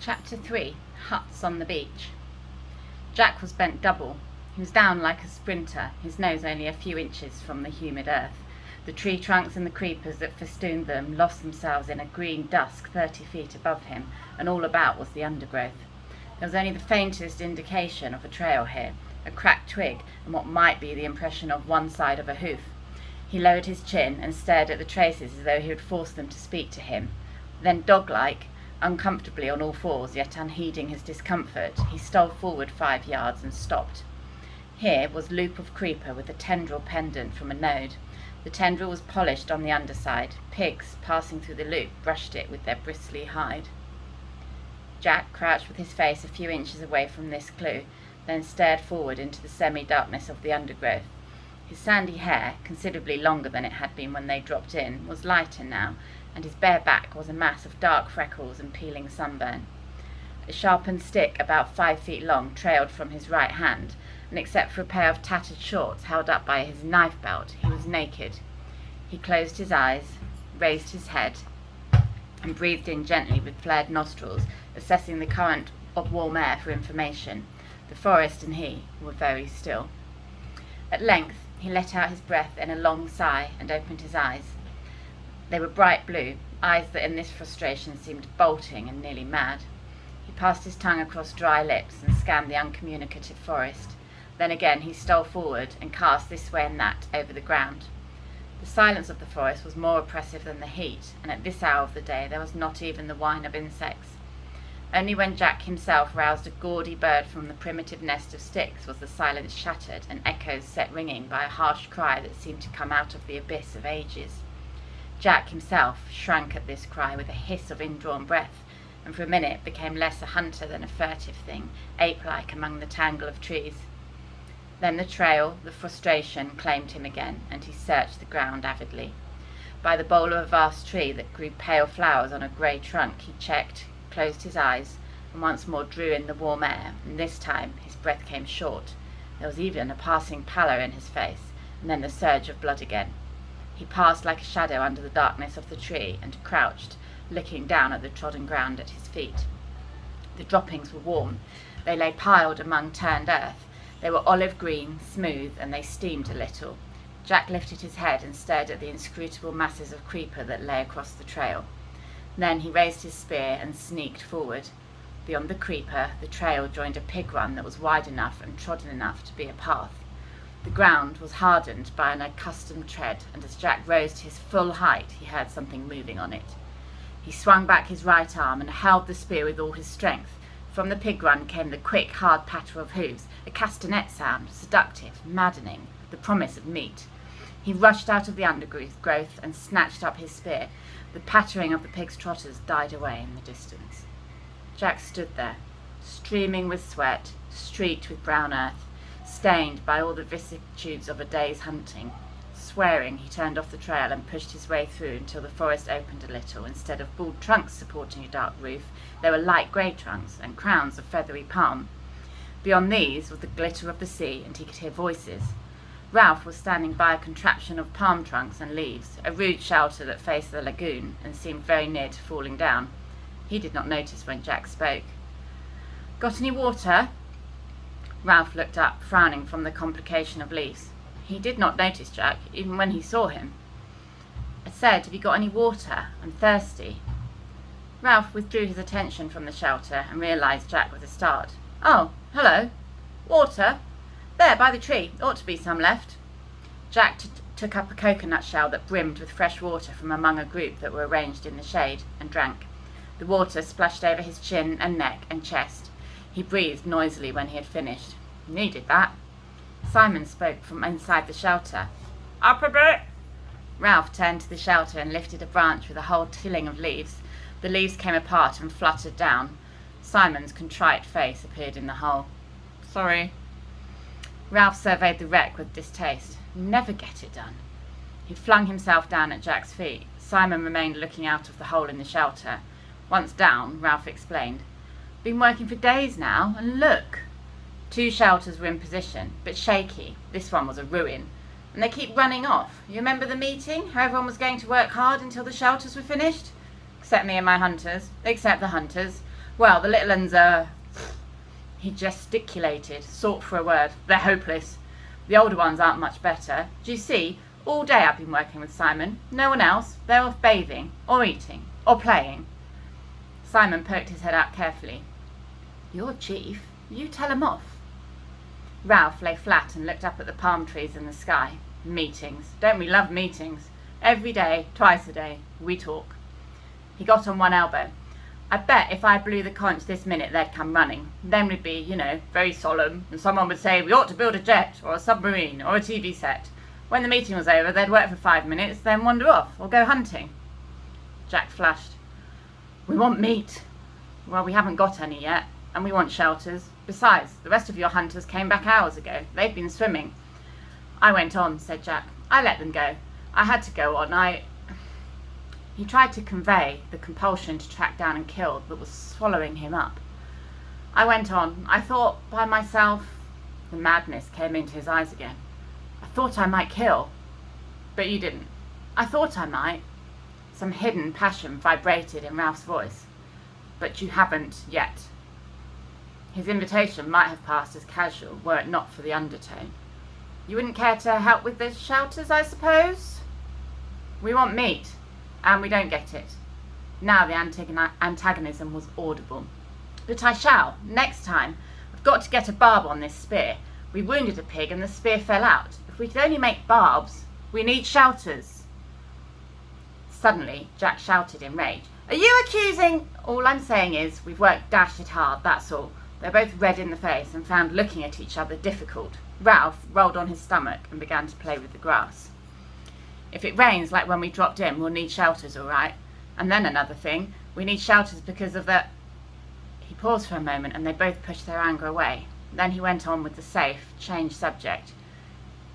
Chapter 3. Huts on the Beach. Jack was bent double. He was down like a sprinter, his nose only a few inches from the humid earth. The tree trunks and the creepers that festooned them lost themselves in a green dusk 30 feet above him, and all about was the undergrowth. There was only the faintest indication of a trail here, a cracked twig and what might be the impression of one side of a hoof. He lowered his chin and stared at the traces as though he would force them to speak to him. Then, dog-like, uncomfortably on all fours, yet unheeding his discomfort, he stole forward 5 yards and stopped. Here was loop of creeper with a tendril pendant from a node. The tendril was polished on the underside. Pigs, passing through the loop, brushed it with their bristly hide. Jack crouched with his face a few inches away from this clue, then stared forward into the semi-darkness of the undergrowth. His sandy hair, considerably longer than it had been when they dropped in, was lighter now, and his bare back was a mass of dark freckles and peeling sunburn. A sharpened stick about 5 feet long trailed from his right hand, and except for a pair of tattered shorts held up by his knife belt, he was naked. He closed his eyes, raised his head, and breathed in gently with flared nostrils, assessing the current of warm air for information. The forest and he were very still. At length he let out his breath in a long sigh and opened his eyes. They were bright blue, eyes that in this frustration seemed bolting and nearly mad. He passed his tongue across dry lips and scanned the uncommunicative forest. Then again he stole forward and cast this way and that over the ground. The silence of the forest was more oppressive than the heat, and at this hour of the day there was not even the whine of insects. Only when Jack himself roused a gaudy bird from the primitive nest of sticks was the silence shattered and echoes set ringing by a harsh cry that seemed to come out of the abyss of ages. Jack himself shrank at this cry with a hiss of indrawn breath, and for a minute became less a hunter than a furtive thing, ape-like among the tangle of trees. Then the trail, the frustration, claimed him again, and he searched the ground avidly. By the bole of a vast tree that grew pale flowers on a grey trunk he checked, closed his eyes, and once more drew in the warm air, and this time his breath came short. There was even a passing pallor in his face, and then the surge of blood again. He passed like a shadow under the darkness of the tree, and crouched, looking down at the trodden ground at his feet. The droppings were warm. They lay piled among turned earth. They were olive green, smooth, and they steamed a little. Jack lifted his head and stared at the inscrutable masses of creeper that lay across the trail. Then he raised his spear and sneaked forward. Beyond the creeper, the trail joined a pig run that was wide enough and trodden enough to be a path. The ground was hardened by an accustomed tread, and as Jack rose to his full height, he heard something moving on it. He swung back his right arm and held the spear with all his strength. From the pig run came the quick, hard patter of hooves, a castanet sound, seductive, maddening, the promise of meat. He rushed out of the undergrowth and snatched up his spear. The pattering of the pig's trotters died away in the distance. Jack stood there, streaming with sweat, streaked with brown earth, stained by all the vicissitudes of a day's hunting. Swearing, he turned off the trail and pushed his way through until the forest opened a little. Instead of bald trunks supporting a dark roof, there were light grey trunks and crowns of feathery palm. Beyond these was the glitter of the sea, and he could hear voices. Ralph was standing by a contraption of palm trunks and leaves, a rude shelter that faced the lagoon and seemed very near to falling down. He did not notice when Jack spoke. "Got any water?" Ralph looked up, frowning from the complication of leaves. He did not notice Jack, even when he saw him. "I said, have you got any water? I'm thirsty." Ralph withdrew his attention from the shelter and realised Jack with a start. "Oh, hello. Water? There, by the tree. Ought to be some left." Jack took up a coconut shell that brimmed with fresh water from among a group that were arranged in the shade, and drank. The water splashed over his chin and neck and chest. He breathed noisily when he had finished. "Needed that." Simon spoke from inside the shelter. "Up a bit." Ralph turned to the shelter and lifted a branch with a whole tilling of leaves. The leaves came apart and fluttered down. Simon's contrite face appeared in the hole. "Sorry." Ralph surveyed the wreck with distaste. "Never get it done." He flung himself down at Jack's feet. Simon remained looking out of the hole in the shelter. Once down, Ralph explained. "Been working for days now, and look." 2 shelters were in position, but shaky. This one was a ruin. And they keep running off. You remember the meeting? How everyone was going to work hard until the shelters were finished? Except me and my hunters. Except the hunters. Well, the little uns are... He gesticulated, sought for a word. They're hopeless. The older ones aren't much better. Do you see? All day I've been working with Simon. No one else. They're off bathing, or eating, or playing. Simon poked his head out carefully. You're chief. You tell 'em off. Ralph lay flat and looked up at the palm trees in the sky. Meetings. Don't we love meetings? Every day, twice a day, we talk. He got on one elbow. I bet if I blew the conch this minute, they'd come running. Then we'd be, very solemn, and someone would say, we ought to build a jet, or a submarine, or a TV set. When the meeting was over, they'd work for 5 minutes, then wander off, or go hunting. Jack flushed. We want meat. Well, we haven't got any yet, and we want shelters. Besides, the rest of your hunters came back hours ago. They've been swimming. I went on, said Jack. I let them go. I had to go on. He tried to convey the compulsion to track down and kill that was swallowing him up. I went on. I thought by myself. The madness came into his eyes again. I thought I might kill. But you didn't. I thought I might. Some hidden passion vibrated in Ralph's voice. But you haven't yet. His invitation might have passed as casual were it not for the undertone. You wouldn't care to help with the shelters, I suppose? We want meat, and we don't get it. Now the antagonism was audible. But I shall, next time. I've got to get a barb on this spear. We wounded a pig and the spear fell out. If we could only make barbs, we need shelters. Suddenly, Jack shouted in rage. Are you accusing? All I'm saying is we've worked dashed hard, that's all. They're both red in the face and found looking at each other difficult. Ralph rolled on his stomach and began to play with the grass. If it rains like when we dropped in, we'll need shelters, all right. And then another thing, we need shelters because of the... He paused for a moment and they both pushed their anger away. Then he went on with the safe, changed subject.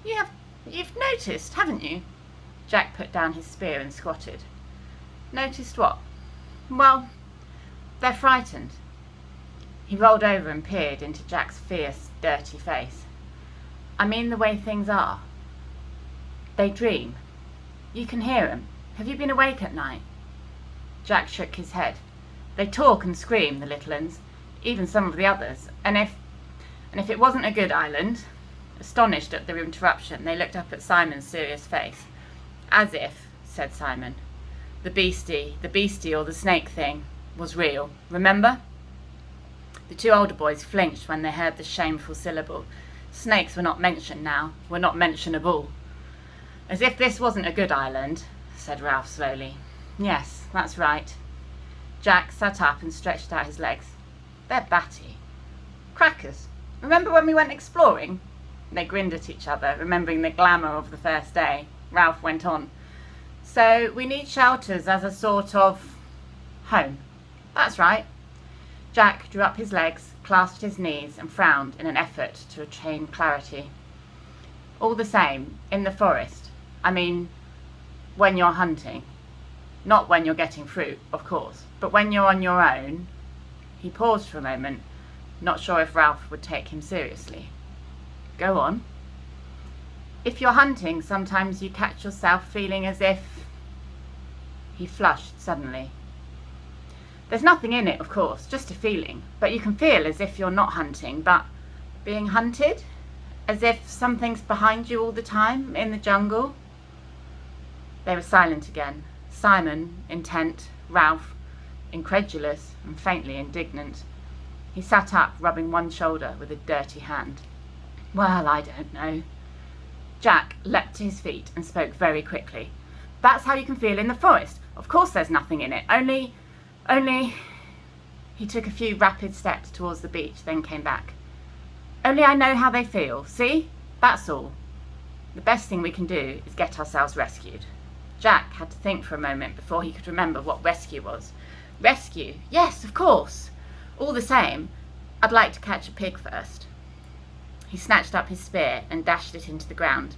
You've noticed, haven't you? Jack put down his spear and squatted. Noticed what? Well, they're frightened. He rolled over and peered into Jack's fierce, dirty face. I mean the way things are. They dream. You can hear 'em. Have you been awake at night? Jack shook his head. They talk and scream, the little uns, even some of the others. And if it wasn't a good island... Astonished at the interruption, they looked up at Simon's serious face. As if, said Simon, the beastie or the snake thing was real. Remember? The two older boys flinched when they heard the shameful syllable. Snakes were not mentioned now, were not mentionable. As if this wasn't a good island, said Ralph slowly. Yes, that's right. Jack sat up and stretched out his legs. They're batty. Crackers. Remember when we went exploring? They grinned at each other, remembering the glamour of the first day. Ralph went on. So we need shelters as a sort of home. That's right. Jack drew up his legs, clasped his knees and frowned in an effort to attain clarity. All the same, in the forest. I mean, when you're hunting. Not when you're getting fruit, of course, but when you're on your own. He paused for a moment, not sure if Ralph would take him seriously. Go on. If you're hunting, sometimes you catch yourself feeling as if... He flushed suddenly. There's nothing in it, of course, just a feeling, but you can feel as if you're not hunting, but being hunted? As if something's behind you all the time, in the jungle? They were silent again. Simon, intent, Ralph, incredulous and faintly indignant. He sat up, rubbing one shoulder with a dirty hand. Well, I don't know. Jack leapt to his feet and spoke very quickly. That's how you can feel in the forest. Of course there's nothing in it. Only... He took a few rapid steps towards the beach, then came back. Only I know how they feel. See? That's all. The best thing we can do is get ourselves rescued. Jack had to think for a moment before he could remember what rescue was. Rescue? Yes, of course. All the same, I'd like to catch a pig first. He snatched up his spear and dashed it into the ground.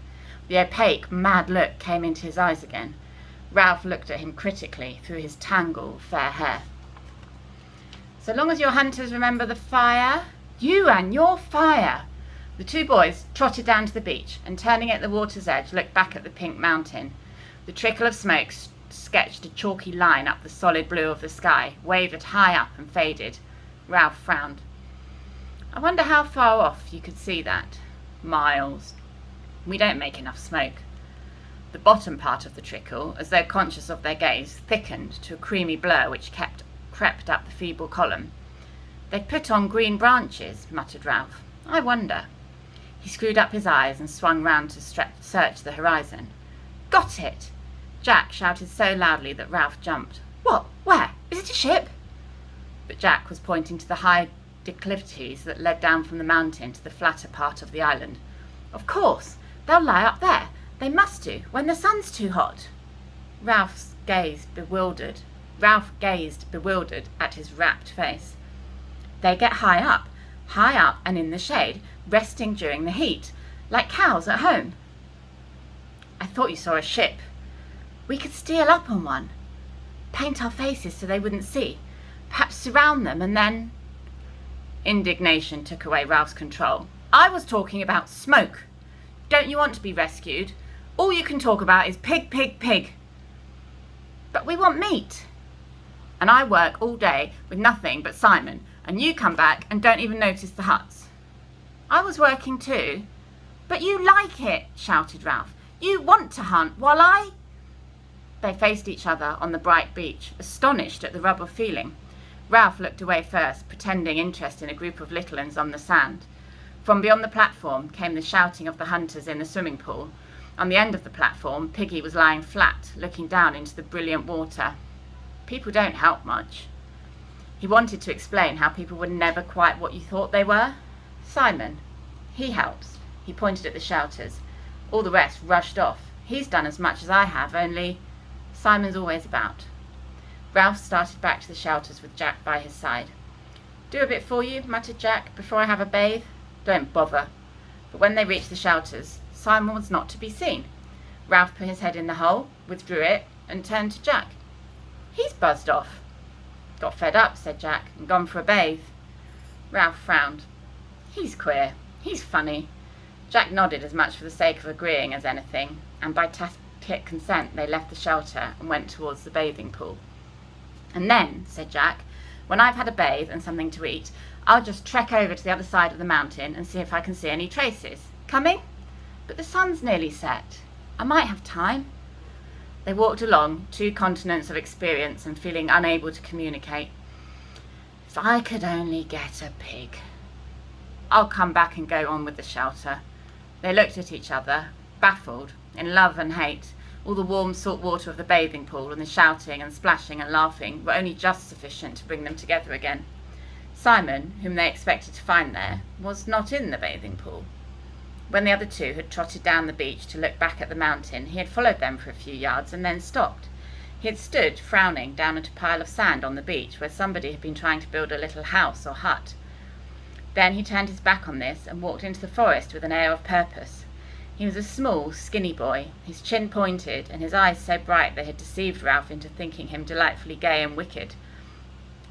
The opaque, mad look came into his eyes again. Ralph looked at him critically through his tangled, fair hair. So long as your hunters remember the fire... You and your fire! The two boys trotted down to the beach and, turning at the water's edge, looked back at the pink mountain. The trickle of smoke sketched a chalky line up the solid blue of the sky, wavered high up and faded. Ralph frowned. I wonder how far off you could see that. Miles. We don't make enough smoke. The bottom part of the trickle, as though conscious of their gaze, thickened to a creamy blur which crept up the feeble column. They've put on green branches, muttered Ralph. I wonder. He screwed up his eyes and swung round to search the horizon. Got it! Jack shouted so loudly that Ralph jumped. What? Where? Is it a ship? But Jack was pointing to the high declivities that led down from the mountain to the flatter part of the island. Of course! They'll lie up there. They must do, when the sun's too hot. Ralph gazed bewildered at his rapt face. They get high up and in the shade, resting during the heat, like cows at home. I thought you saw a ship. We could steal up on one, paint our faces so they wouldn't see, perhaps surround them and then... Indignation took away Ralph's control. I was talking about smoke. Don't you want to be rescued? All you can talk about is pig, pig, pig. But we want meat. And I work all day with nothing but Simon, and you come back and don't even notice the huts. I was working too. But you like it, shouted Ralph. You want to hunt while I... They faced each other on the bright beach, astonished at the rub of feeling. Ralph looked away first, pretending interest in a group of little uns on the sand. From beyond the platform came the shouting of the hunters in the swimming pool. On the end of the platform, Piggy was lying flat, looking down into the brilliant water. People don't help much. He wanted to explain how people were never quite what you thought they were. Simon, he helps. He pointed at the shouters. All the rest rushed off. He's done as much as I have, only Simon's always about. Ralph started back to the shouters with Jack by his side. Do a bit for you, muttered Jack, before I have a bathe. Don't bother. But when they reached the shouters, Simon was not to be seen. Ralph put his head in the hole, withdrew it, and turned to Jack. He's buzzed off. Got fed up, said Jack, and gone for a bathe. Ralph frowned. He's queer. He's funny. Jack nodded as much for the sake of agreeing as anything, and by tacit consent they left the shelter and went towards the bathing pool. And then, said Jack, when I've had a bathe and something to eat, I'll just trek over to the other side of the mountain and see if I can see any traces. Coming? But the sun's nearly set. I might have time. They walked along, 2 continents of experience and feeling unable to communicate. If I could only get a pig. I'll come back and go on with the shelter. They looked at each other, baffled, in love and hate. All the warm salt water of the bathing pool and the shouting and splashing and laughing were only just sufficient to bring them together again. Simon, whom they expected to find there, was not in the bathing pool. When the other 2 had trotted down the beach to look back at the mountain, he had followed them for a few yards and then stopped. He had stood, frowning, down at a pile of sand on the beach where somebody had been trying to build a little house or hut. Then he turned his back on this and walked into the forest with an air of purpose. He was a small, skinny boy, his chin pointed and his eyes so bright they had deceived Ralph into thinking him delightfully gay and wicked.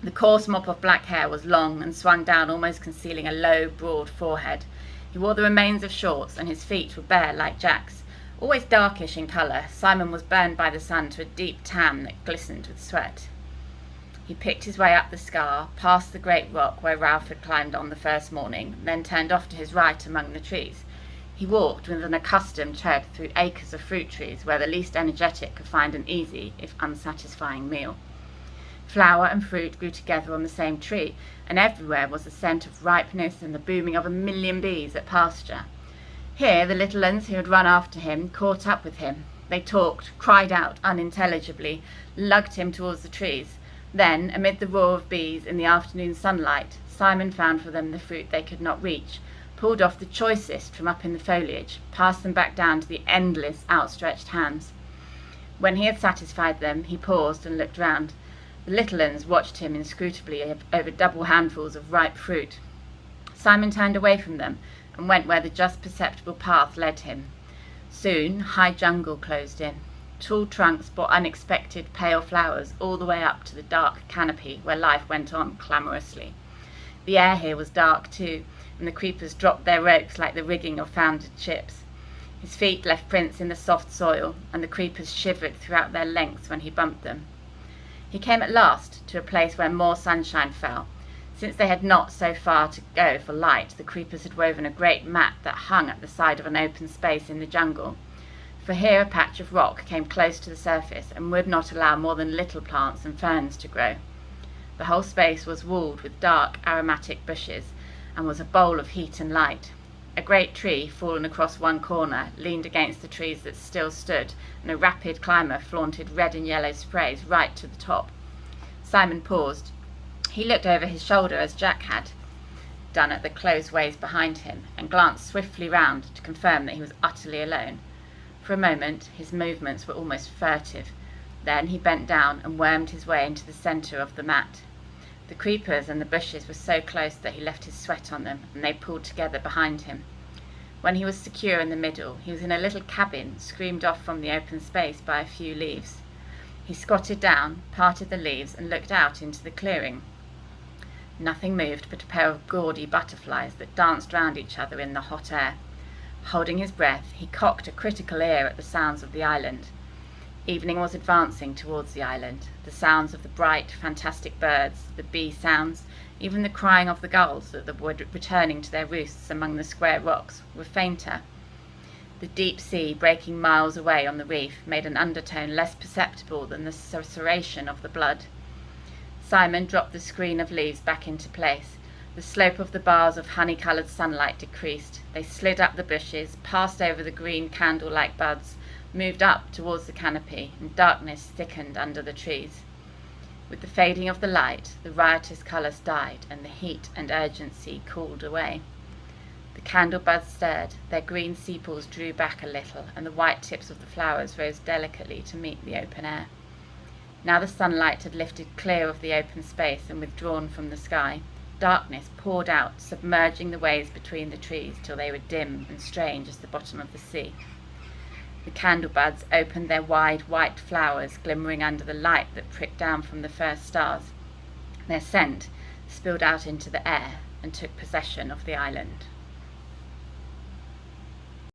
The coarse mop of black hair was long and swung down, almost concealing a low, broad forehead. He wore the remains of shorts, and his feet were bare like Jack's. Always darkish in colour, Simon was burned by the sun to a deep tan that glistened with sweat. He picked his way up the scar, past the great rock where Ralph had climbed on the first morning, then turned off to his right among the trees. He walked with an accustomed tread through acres of fruit trees where the least energetic could find an easy, if unsatisfying, meal. Flower and fruit grew together on the same tree, and everywhere was the scent of ripeness and the booming of 1,000,000 bees at pasture. Here the little uns who had run after him caught up with him. They talked, cried out unintelligibly, lugged him towards the trees. Then, amid the roar of bees in the afternoon sunlight, Simon found for them the fruit they could not reach, pulled off the choicest from up in the foliage, passed them back down to the endless outstretched hands. When he had satisfied them, he paused and looked round. The little uns watched him inscrutably over double handfuls of ripe fruit. Simon turned away from them and went where the just perceptible path led him. Soon high jungle closed in. Tall trunks bore unexpected pale flowers all the way up to the dark canopy where life went on clamorously. The air here was dark too, and the creepers dropped their ropes like the rigging of foundered ships. His feet left prints in the soft soil, and the creepers shivered throughout their lengths when he bumped them. He came at last to a place where more sunshine fell. Since they had not so far to go for light, the creepers had woven a great mat that hung at the side of an open space in the jungle. For here a patch of rock came close to the surface and would not allow more than little plants and ferns to grow. The whole space was walled with dark, aromatic bushes, and was a bowl of heat and light. A great tree, fallen across one corner, leaned against the trees that still stood, and a rapid climber flaunted red and yellow sprays right to the top. Simon paused. He looked over his shoulder as Jack had done at the closed ways behind him, and glanced swiftly round to confirm that he was utterly alone. For a moment his movements were almost furtive. Then he bent down and wormed his way into the centre of the mat. The creepers and the bushes were so close that he left his sweat on them, and they pulled together behind him. When he was secure in the middle, he was in a little cabin screened off from the open space by a few leaves. He squatted down, parted the leaves, and looked out into the clearing. Nothing moved but a pair of gaudy butterflies that danced round each other in the hot air. Holding his breath, he cocked a critical ear at the sounds of the island. Evening was advancing towards the island. The sounds of the bright, fantastic birds, the bee sounds, even the crying of the gulls that were returning to their roosts among the square rocks, were fainter. The deep sea, breaking miles away on the reef, made an undertone less perceptible than the susurration of the blood. Simon dropped the screen of leaves back into place. The slope of the bars of honey-coloured sunlight decreased. They slid up the bushes, passed over the green candle-like buds, moved up towards the canopy, and darkness thickened under the trees. With the fading of the light, the riotous colours died, and the heat and urgency cooled away. The candle buds stirred, their green sepals drew back a little, and the white tips of the flowers rose delicately to meet the open air. Now the sunlight had lifted clear of the open space and withdrawn from the sky. Darkness poured out, submerging the waves between the trees till they were dim and strange as the bottom of the sea. The candle buds opened their wide white flowers, glimmering under the light that pricked down from the first stars. Their scent spilled out into the air and took possession of the island.